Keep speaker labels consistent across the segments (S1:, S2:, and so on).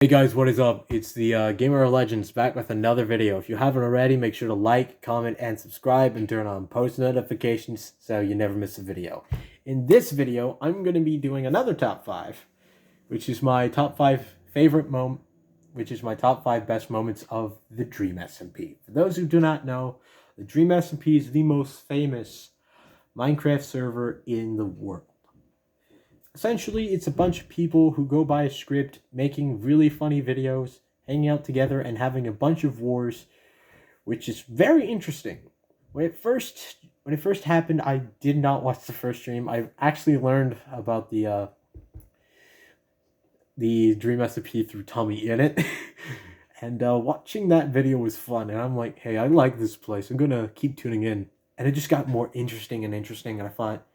S1: Hey guys, what is up? It's the Gamer Legends back with another video. If you haven't already, make sure to like, comment, and subscribe and turn on post notifications so you never miss a video. In this video, I'm going to be doing another top 5, which is my top 5 favorite moment, which is my top 5 best moments of the Dream SMP. For those who do not know, the Dream SMP is the most famous Minecraft server in the world. Essentially, it's a bunch of people who go by a script, making really funny videos, hanging out together, and having a bunch of wars, which is very interesting. When it first happened, I did not watch the first stream. I actually learned about the Dream SMP through Tommy in it, and watching that video was fun. And I'm like, hey, I like this place. I'm gonna keep tuning in, and it just got more interesting and interesting. And I thought,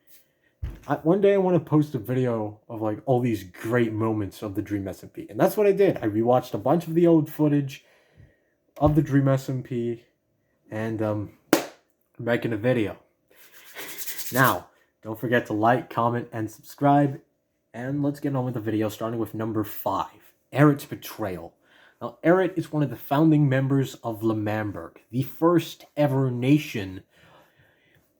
S1: one day I want to post a video of like all these great moments of the Dream SMP, and that's what I did. I rewatched a bunch of the old footage of the Dream SMP, and I'm making a video. Now, don't forget to like, comment, and subscribe, and let's get on with the video, starting with number 5, Eret's betrayal. Now, Eret is one of the founding members of Lemamberg, the first ever nation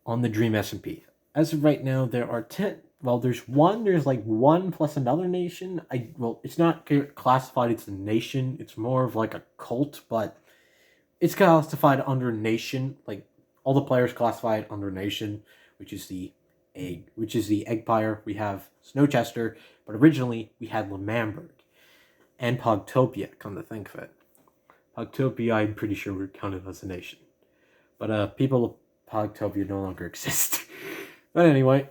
S1: on the Dream SMP. As of right now, there are 10. Well, there's like one plus another nation. It's not classified as a nation. It's more of like a cult, but it's classified under nation. Like, all the players classify it under nation, which is the Eggpire. We have Snowchester, but originally we had Lemamberg and Pogtopia, come to think of it. Pogtopia, I'm pretty sure we're counted as a nation. But people of Pogtopia no longer exist. But anyway,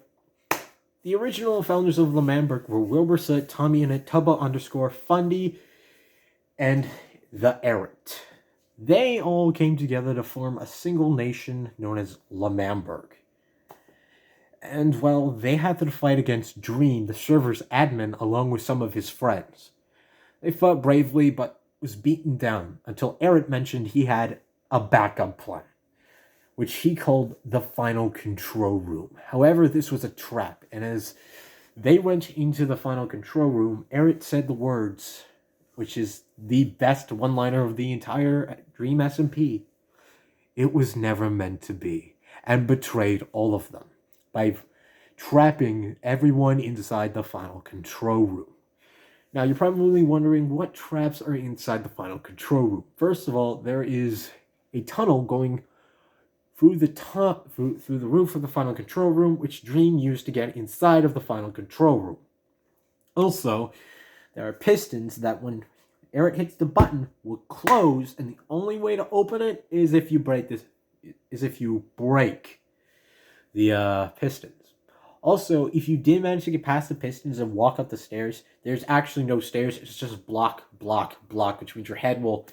S1: the original founders of Lemamberg were Wilburset, Tommy Innit, Tubba_Fundy, and the Eret. They all came together to form a single nation known as Lemamberg. And, well, they had to fight against Dream, the server's admin, along with some of his friends. They fought bravely, but was beaten down until Eret mentioned he had a backup plan, which he called the final control room. However, this was a trap, and as they went into the final control room, Eret said the words, which is the best one-liner of the entire Dream SMP, "It was never meant to be," and betrayed all of them by trapping everyone inside the final control room. Now, you're probably wondering what traps are inside the final control room. First of all, there is a tunnel going through the roof of the final control room, which Dream used to get inside of the final control room. Also, there are pistons that when Eret hits the button will close, and the only way to open it is if you break the pistons. Also, if you did manage to get past the pistons and walk up the stairs, there's actually no stairs. It's just block, which means your head will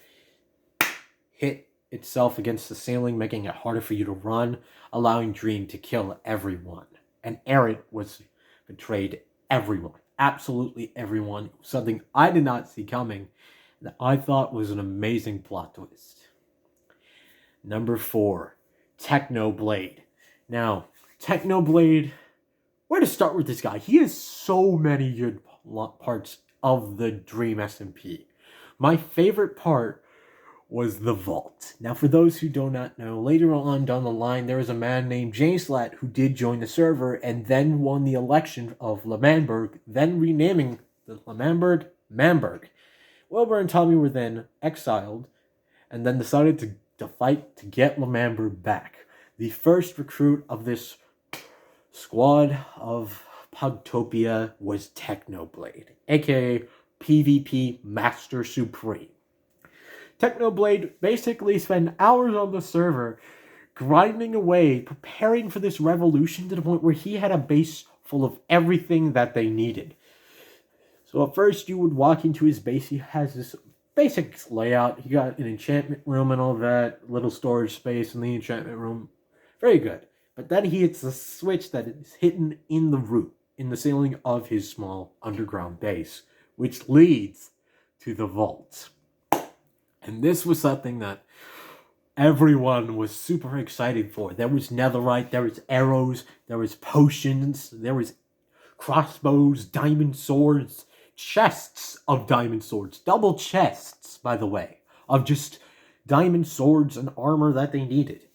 S1: hit itself against the ceiling, making it harder for you to run, allowing Dream to kill everyone. And Eret was betrayed everyone. Absolutely everyone. Something I did not see coming, that I thought was an amazing plot twist. Number 4, Technoblade. Now, Technoblade, where to start with this guy? He has so many good parts of the Dream SMP. My favorite part was the vault. Now, for those who do not know, later on down the line, there was a man named Janeslat who did join the server and then won the election of Lemamberg, then renaming the Lemamberg Mamberg. Wilbur and Tommy were then exiled and then decided to fight to get Lemamberg back. The first recruit of this squad of Pogtopia was Technoblade, aka PvP Master Supreme. Technoblade basically spent hours on the server grinding away, preparing for this revolution to the point where he had a base full of everything that they needed. So at first you would walk into his base. He has this basic layout. He got an enchantment room and all that, little storage space in the enchantment room. Very good. But then he hits a switch that is hidden in the roof, in the ceiling of his small underground base, which leads to the vault. And this was something that everyone was super excited for. There was netherite, there was arrows, there was potions, there was crossbows, diamond swords, chests of diamond swords. Double chests, by the way, of just diamond swords and armor that they needed.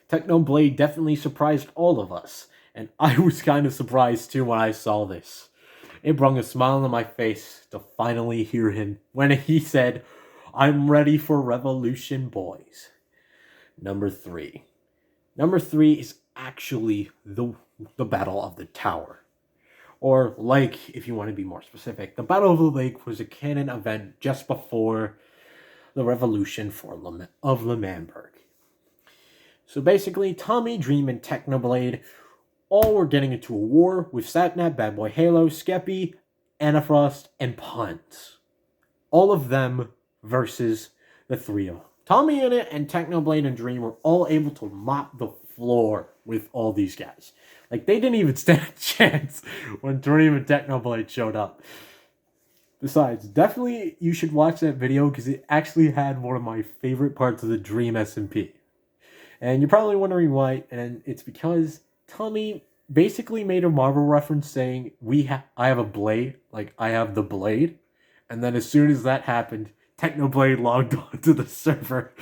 S1: Technoblade definitely surprised all of us, and I was kind of surprised too when I saw this. It brought a smile on my face to finally hear him when he said, "I'm ready for revolution, boys." Number 3. Number 3 is actually the Battle of the Tower. Or, like, if you want to be more specific, the Battle of the Lake was a canon event just before the revolution of Lemamberg. So basically, Tommy, Dream, and Technoblade all were getting into a war with Satnap, Bad Boy Halo, Skeppy, Anafrost, and Puns. All of them versus the 3 of them. Tommy in it and Technoblade and Dream were all able to mop the floor with all these guys. Like, they didn't even stand a chance when Dream and Technoblade showed up. Besides, definitely you should watch that video because it actually had one of my favorite parts of the Dream SmP. And you're probably wondering why, and it's because Tommy basically made a Marvel reference saying, I have a blade, like, I have the blade. And then as soon as that happened, Technoblade logged onto the server.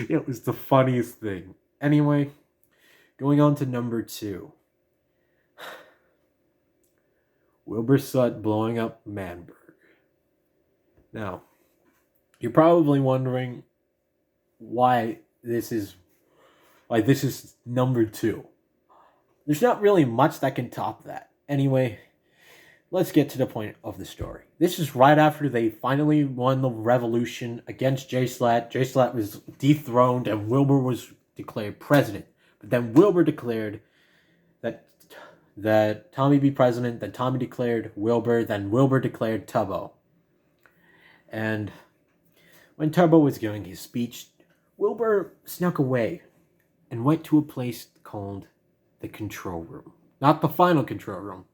S1: It was the funniest thing. Anyway, going on to number 2. Wilbur Soot blowing up Manberg. Now, you're probably wondering why this is number 2. There's not really much that can top that. Anyway, let's get to the point of the story. This is right after they finally won the revolution against J-Slat. J-Slat was dethroned and Wilbur was declared president. But then Wilbur declared that Tommy be president, then Tommy declared Wilbur, then Wilbur declared Tubbo. And when Tubbo was giving his speech, Wilbur snuck away and went to a place called the control room. Not the final control room.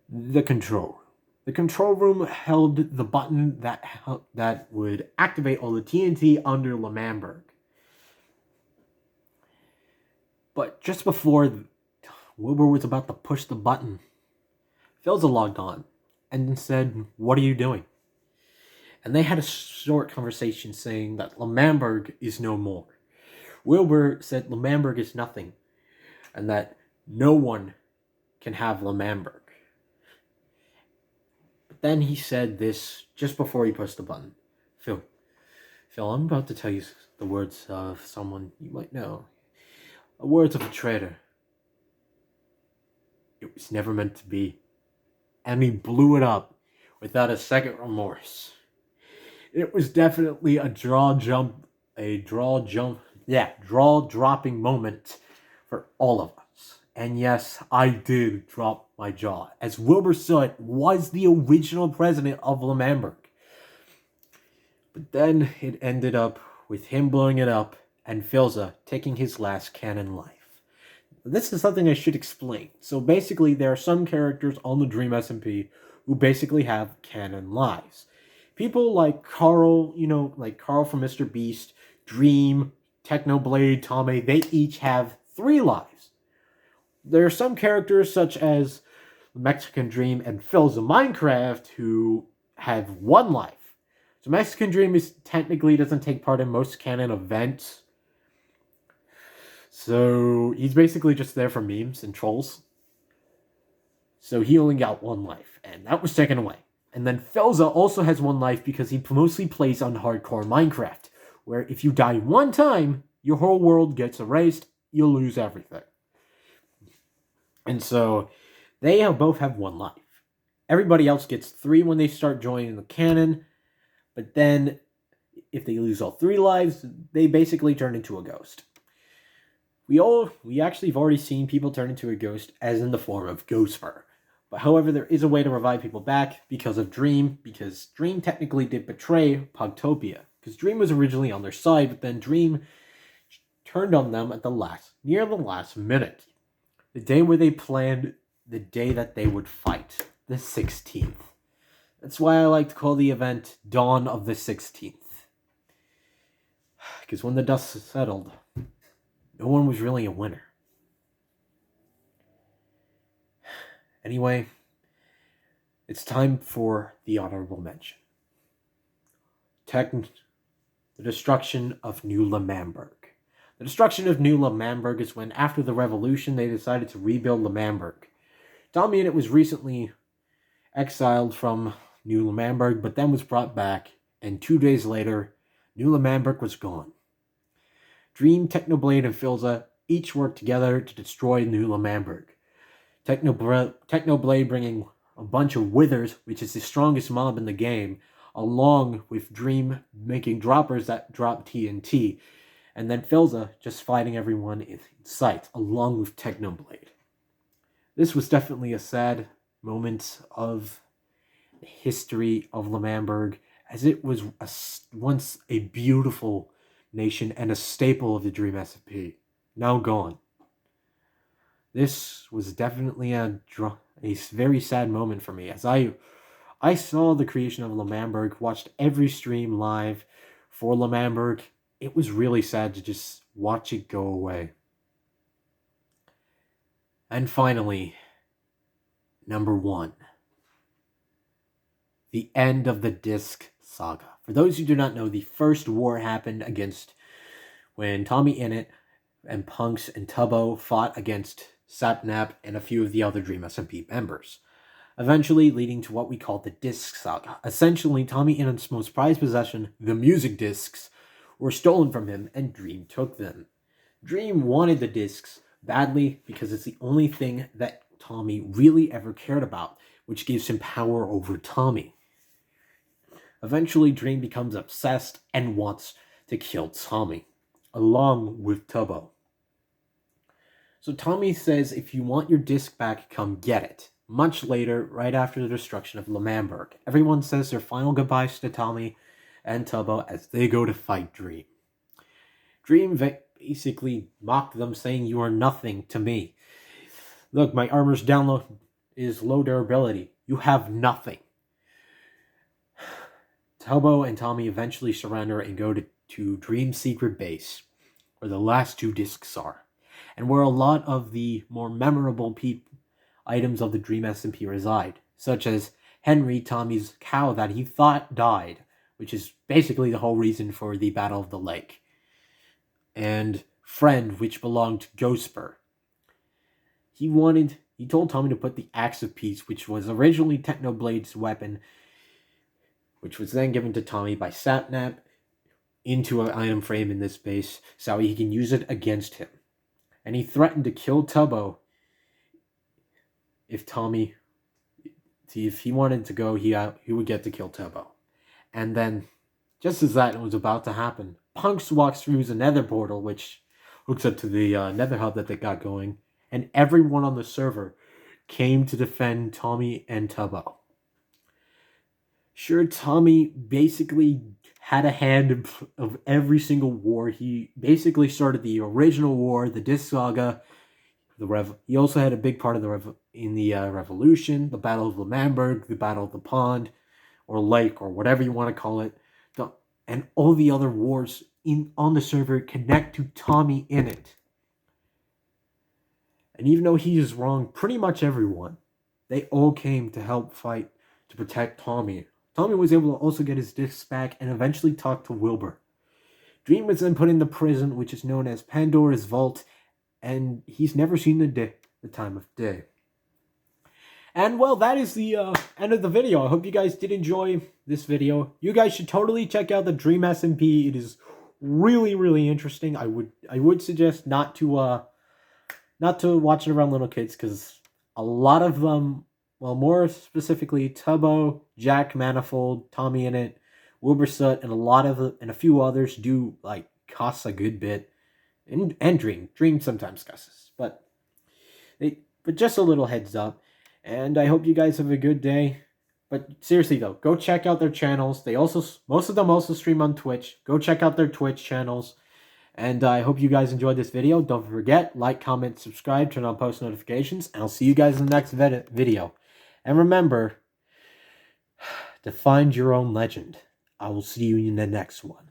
S1: The control room. The control room held the button that would activate all the TNT under Lemamberg. But just before Wilbur was about to push the button, Filza logged on and said, "What are you doing?" And they had a short conversation saying that Lemamberg is no more. Wilbur said Lemamberg is nothing, and that no one can have Lemamberg. But then he said this just before he pushed the button. Phil, I'm about to tell you the words of someone you might know. The words of a traitor. It was never meant to be. And he blew it up without a second remorse. It was definitely a jaw-dropping moment for all of us. And yes, I did drop my jaw, as Wilbur Soot was the original president of Lemamberg. But then it ended up with him blowing it up and Filza taking his last canon life. This is something I should explain. So basically, there are some characters on the Dream SmP who basically have canon lives. People like Carl, like Carl from Mr. Beast, Dream, Technoblade, Tommy, they each have 3 lives. There are some characters such as Mexican Dream and Filza Minecraft who have 1 life. So Mexican Dream technically doesn't take part in most canon events. So he's basically just there for memes and trolls. So he only got 1 life, and that was taken away. And then Filza also has 1 life because he mostly plays on hardcore Minecraft, where if you die 1 time, your whole world gets erased, you'll lose everything. And so they both have 1 life. Everybody else gets 3 when they start joining the canon, but then if they lose all 3 lives, they basically turn into a ghost. We actually have already seen people turn into a ghost as in the form of Ghostfur. But however, there is a way to revive people back because of Dream, because Dream technically did betray Pogtopia. Because Dream was originally on their side, but then Dream turned on them at near the last minute. The day where they planned the day that they would fight, the 16th. That's why I like to call the event Dawn of the 16th. Because when the dust settled, no one was really a winner. Anyway, It's time for the honorable mention. The destruction of New Lemamberg. The destruction of New Lemamberg is when, after the revolution, they decided to rebuild Lemamberg. Tommy Innit was recently exiled from New Lemamberg, but then was brought back, and 2 days later, New Lemamberg was gone. Dream, Technoblade, and Filza each worked together to destroy New Lemamberg. Technoblade bringing a bunch of Withers, which is the strongest mob in the game, along with Dream making droppers that drop TNT, and then Filza just fighting everyone in sight, along with Technoblade. This was definitely a sad moment of the history of Lemamberg, as it was once a beautiful nation and a staple of the Dream SmP, now gone. This was definitely a very sad moment for me, as I saw the creation of Lemamberg, watched every stream live for Lemamberg. It was really sad to just watch it go away. And finally, number 1. The end of the Disc Saga. For those who do not know, the first war happened when Tommy Innit and Punks and Tubbo fought against Sapnap and a few of the other Dream SmP members, eventually leading to what we call the Disc Saga. Essentially, Tommy Innit's most prized possession, the music discs, were stolen from him, and Dream took them. Dream wanted the discs badly because it's the only thing that Tommy really ever cared about, which gives him power over Tommy. Eventually, Dream becomes obsessed and wants to kill Tommy, along with Tubbo. So Tommy says, if you want your disc back, come get it. Much later, right after the destruction of Lemamberg, everyone says their final goodbyes to Tommy and Tubbo as they go to fight Dream. Dream basically mocked them, saying, "You are nothing to me. Look, my armor's is low durability. You have nothing." Tubbo and Tommy eventually surrender and go to Dream's secret base, where the last 2 discs are, and where a lot of the more memorable items of the Dream SmP reside, such as Henry, Tommy's cow that he thought died, which is basically the whole reason for the Battle of the Lake, and Friend, which belonged to Ghostspur. He told Tommy to put the Axe of Peace, which was originally Technoblade's weapon, which was then given to Tommy by Sapnap, into an item frame in this base, so he can use it against him. And he threatened to kill Tubbo if he wanted to go, he would get to kill Tubbo. And then, just as that was about to happen, Punks walks through the nether portal, which hooks up to the nether hub that they got going, and everyone on the server came to defend Tommy and Tubbo. Sure, Tommy basically had a hand of every single war. He basically started the original war, the Disc Saga. He also had a big part of the Revolution, the Battle of Lemamberg, the Battle of the Pond, or Lake, or whatever you want to call it, and all the other wars on the server connect to Tommy Innit. And even though he is wrong, pretty much everyone, they all came to help fight to protect Tommy. Tommy was able to also get his discs back and eventually talk to Wilbur. Dream was then put in the prison, which is known as Pandora's Vault, and he's never seen the time of day. And well, that is the end of the video. I hope you guys did enjoy this video. You guys should totally check out the Dream SmP. It is really, really interesting. I would suggest not to watch it around little kids, because a lot of them, well, more specifically Tubbo, Jack Manifold, Tommy Innit, Wilbur Soot, and a few others do cuss a good bit, and Dream sometimes cusses, but just a little heads up. And I hope you guys have a good day. But seriously though, go check out their channels. Most of them also stream on Twitch. Go check out their Twitch channels. And I hope you guys enjoyed this video. Don't forget, like, comment, subscribe, turn on post notifications, and I'll see you guys in the next video. And remember to find your own legend. I will see you in the next one.